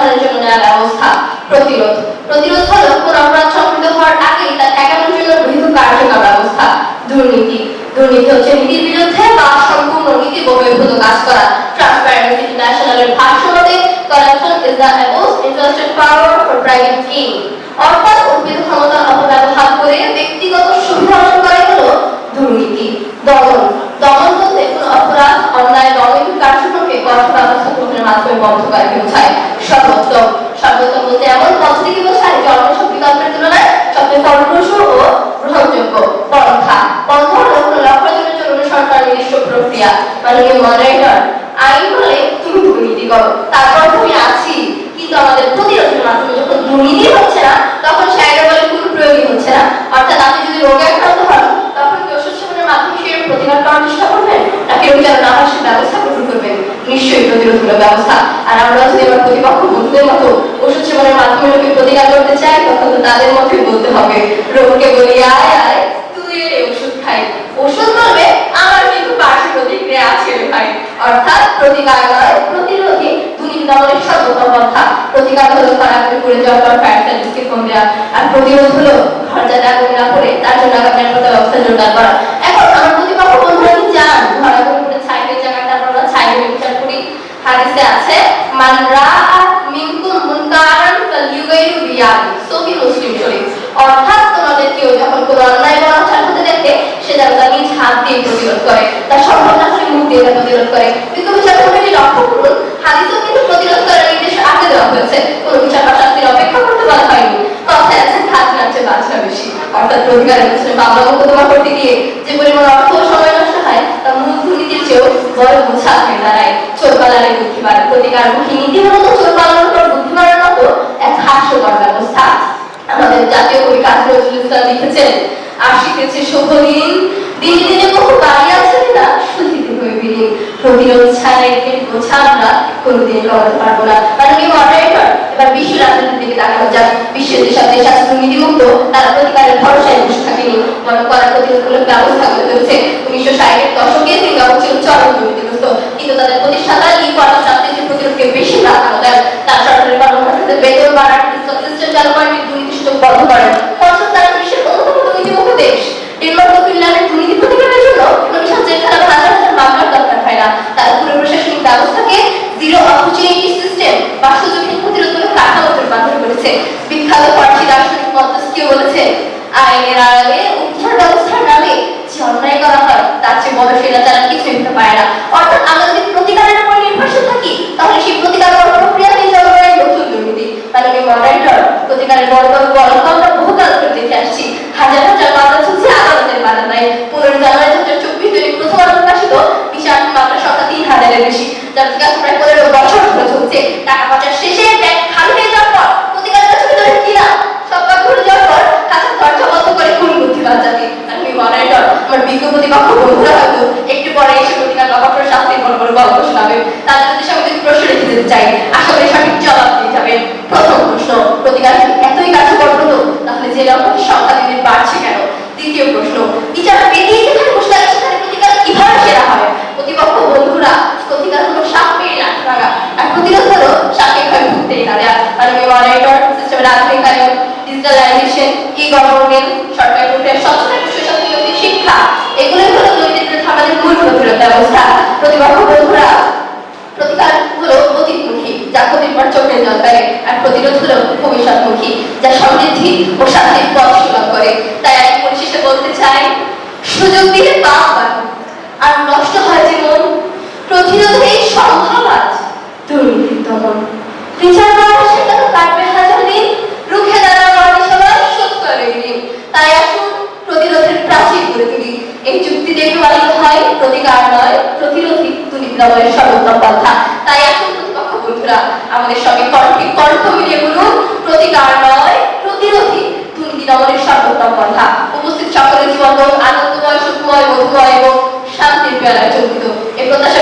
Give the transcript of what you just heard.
সমাধানের জন্য নেওয়া ব্যবস্থা। প্রতিরোধ প্রতিরোধ হলো কোন অপরাধ সংঘটিত হওয়ার আগেই তা ঠেকানোর জন্য গৃহীত কার্যকর ব্যবস্থা। দুর্নীতি দুর্নীতি হচ্ছে নীতির বিরুদ্ধে বা সম্পূর্ণ নীতি বহির্ভূত কাজ করা। ট্রান্সপারেন্সি ইন্টারন্যাশনালের ভাষ্য মতে corruption is the abuse interested power for private gain, অর্থাৎ অর্পিত ক্ষমতার অপব্যবহার করে ব্যক্তিগত সুবিধা অর্জন করাই হলো দুর্নীতি। দমন দমন বলতে কোনো অপরাধ অন্যায় দমন কার্যক্রমকে কঠোর ব্যবস্থা গ্রহণের মাধ্যমে বন্ধ করাকে বোঝায়। সর্বোত্তম সর্বোত্তম বলতে এমন পদ্ধতিকে বোঝায় যে অন্য সব বিকল্পের তুলনায় সবচেয়ে ফলপ্রসূ ও গ্রহণযোগ্য। পন্থা পন্থা হলো কোনো লক্ষ্য অর্জনের জন্য সরকার নির্দিষ্ট প্রক্রিয়া। মাননীয় মডারেটর, আইন বলে তুমি দুর্নীতি করো, তারপর তুমি আছি, কিন্তু আমাদের প্রতিরোধের মাধ্যমে যখন দুর্নীতি হচ্ছে না তখন সে আইন বলে কোনো প্রয়োগই হচ্ছে না। অর্থাৎ আপনি যদি রোগে আক্রান্ত হন তখন কি ওষুধ সেবনের মাধ্যমে সে প্রতিকার করার চেষ্টা করবেন, নাকি রোগী যেন না হয় সে ব্যবস্থা গ্রহণ করবেন? নিশ্চয়ই প্রতিরোধমূলক ব্যবস্থা। আর আমরা যদি আমার প্রতিপক্ষ বন্ধুদের মতো ওষুধ সেবনের মাধ্যমে রোগী প্রতিকার করতে চাই তখন তো তাদের মতোই বলতে হবে, রোগকে বলি আয় আয় তুই এই ওষুধ খাই, ওষুধ বলবে আমার কিন্তু পার্শ্ব প্রতিক্রিয়া আছে রে ভাই। অর্থাৎ প্রতিকার নয় প্রতিরোধী দুর্নীতি দমনের সর্বোত্তম পন্থা। প্রতিকার হলো ফারাক্কে পড়ে যাওয়ার পর ফায়ার সার্ভিসকে ফোন দেওয়া, আর প্রতিরোধ হলো ঘর যাতে আগুন না পড়ে তার জন্য আগামী নিরাপত্তা ব্যবস্থা জোরদার করা। এখন আমার প্রতিপক্ষ বন্ধুরা কি চান ঘর আগুন পড়ে ছাই হয়ে যাক, তারপর আমরা ছাই হয়ে বিচার করি? হাদিসে আছে মান রাআ মিনকুম মুনকারান ফালইউগাইরু বিয়াদি, সহিহ মুসলিম শরীফ। অর্থাৎ তোমাদের কেউ যখন কোনো অন্যায় বা অনাচার হতে দেখে সে যেন তা নিজ হাত দিয়ে প্রতিরোধ করে, তার সম্ভব না হলে মুখ দিয়ে প্রতিরোধ করে। কিন্তু বিচার কমিটি লক্ষ্য করুন হাদিসেও কিন্তু প্রতিরোধ করার নির্দেশ আগে দেওয়া হয়েছে, কোনো বিচার বা শাস্তির অপেক্ষা করতে বলা হয়নি। কথায় আছে হাত নাচে বাঁচা বেশি, অর্থাৎ প্রতিকারের পেছনে মামলা মোকদ্দমা করতে গিয়ে যে পরিমাণ অর্থ ও সময় নষ্ট হয় তা মূল দুর্নীতির চেয়েও বড় বোঝা হয়ে দাঁড়ায়। চোর পালালে বুদ্ধি বাড়ে প্রতিকারমুখী নীতি মূলত চোর পালানোর উপর বুদ্ধি বাড়ার মতো এক হাস্যকর ব্যবস্থা। আমাদের জাতীয় কবি কাজী নজরুল ইসলাম লিখেছেন আসিতেছে শুভ দিন, দিনে দিনে বহু বাড়ি আছে না শুধিতে হইবে ঋণ, প্রতিরোধ ছাড়া এর বোঝা আমরা কোনোদিন কমাতে পারবো না। মাননীয় মডারেটর, এবার বিশ্ব রাজনীতির দিকে তাকানো যাক। বিশ্বের যেসব দেশ আছে দুর্নীতিমুক্ত তারা প্রতিকারের ভরসায় বসে থাকেনি, বরং কড়া প্রতিরোধমূলক ব্যবস্থা গড়ে তুলেছে। 1960-এর দশকে সিঙ্গাপুর ছিল চরম দুর্নীতিগ্রস্ত, কিন্তু তাদের প্রতিষ্ঠাতা লি কোয়ান শাস্তির প্রতিরোধকে বেশি প্রাধান্য দেন। তার সরকারি কর্মকর্তাদের বেতন বাড়ার সিস্টেম চালু করেন, দুর্নীতি সুযোগ বন্ধ করেন। ফলস্বরূপ তারা বিশ্বের অন্যতম দুর্নীতিমুক্ত দেশ। ডেনমার্ক ও ফিনল্যান্ডের দুর্নীতি প্রতিকারের জন্য নমিশন জেলখানা হাজার হাজার মামলার দরকার হয় না। তারা পুরো প্রশাসনিক ব্যবস্থাকে জিরো অপরচুনিটি সিস্টেম বা সুযোগহীন প্রতিরোধমূলক কাঠামোতে রূপান্তর করেছে। বিখ্যাত ফরাসি দার্শনিক মন্তেস্কিউ বলেছেন আইনের আড়ালে উদ্ধার ব্যবস্থার নামে যে অন্যায় করা হয় তার চেয়ে বড় স্বৈরাচার আর কিছুই হতে পারে না। অর্থাৎ আমরা যদি প্রতিকারের উপর নির্ভরশীল থাকি তাহলে সেই প্রতিকার করার প্রক্রিয়াতেই জন্ম নেয় নতুন দুর্নীতি। মাননীয় মডারেটর, প্রতিকারের বড় বড় গল্প আমরা বহুকাল ধরে দেখে আসছি। হাজার হাজার মামলা চলছে আদালতের বারান্দায়। 15 জানুয়ারি 2024 তারিখ প্রথম আলো প্রকাশিত বিচার মামলার সংখ্যা 3000-এর বেশি, যার কাছে প্রায় 15 বছর ধরে চলছে। টাকা পাচার শেষে ব্যাংক খালি হয়ে যাওয়ার পর প্রতিকারের কাছে ধরে কিনা সব কাজ করে যাওয়ার পর হাজার খরচা বন্ধ করে কোন বুদ্ধিমান জাতি। মাননীয় মডারেটর, আমার বিজ্ঞ প্রতিপক্ষ বন্ধুরা হয়তো একটু পরে এসে প্রতিকার লক্ষ্য শাস্তির বড় বড় গল্প শোনাবে। তাদের যদি সামনে প্রশ্ন রেখে দিতে চাই, আশা করি সঠিক জবাব দিয়ে যাবেন। প্রথম প্রশ্ন, প্রতিকার এতই কার্যকর হতো তাহলে যে লক্ষ্যের সংখ্যা দিনে বাড়ছে কেন? দ্বিতীয় প্রশ্ন, বিচার পেরিয়ে যেখানে বসে আছে সেখানে প্রতিকার কিভাবে সেরা হয়? প্রতিপক্ষ বন্ধুরা, প্রতিকার হলো সাপ পেয়ে লাঠ ভাঙা, আর প্রতিরোধ হলো সাপে ভয় ভুগতেই না দেয়া। মাননীয় মডারেটর, সিস্টেমের আধুনিকায়ন, ডিজিটালাইজেশন, ই-গভর্নমেন্ট, সরকারি প্রক্রিয়া, স্বচ্ছতা, সুশাসন, শিক্ষা, এগুলোই হলো দুর্নীতির বিরুদ্ধে আমাদের মূল প্রতিরোধ ব্যবস্থা। প্রতিপক্ষ বন্ধুরা, প্রতিকার হলো অতীতমুখী যা ক্ষতির পর চোখের জল ফেলে, আর প্রতিরোধ হলো ভবিষ্যৎমুখী যা সমৃদ্ধি ও শান্তির পথ সুলভ করে। তাই আমি পরিশেষে বলতে চাই, সুযোগ দিলে পাপ বাড়ে আর নষ্ট হয় জীবন, প্রতিরোধেই সম্ভব আজ দুর্নীতির দমন। বিচার করা সেটা তো কাটবে হাজার দিন, রুখে দাঁড়ানো আমি সবাই সত্যের দিন। তাই আসুন প্রতিরোধের প্রাচীর গড়ে তুলি। এই চুক্তি দেখে বানানো হয় প্রতিকার নয় প্রতিরোধী দুর্নীতি দমনের সর্বোত্তম পন্থা। তাই আসুন প্রতিপক্ষ বন্ধুরা, আমাদের সঙ্গে কণ্ঠে কণ্ঠ মিলিয়ে বলুন প্রতিকার নয় প্রতিরোধী দুর্নীতি দমনের সর্বোত্তম পন্থা। উপস্থিত সকলের জীবন আনন্দময়, সুখময়, মধুময় এবং শান্তির পেয়ালায় চলতি। এই প্রত্যাশা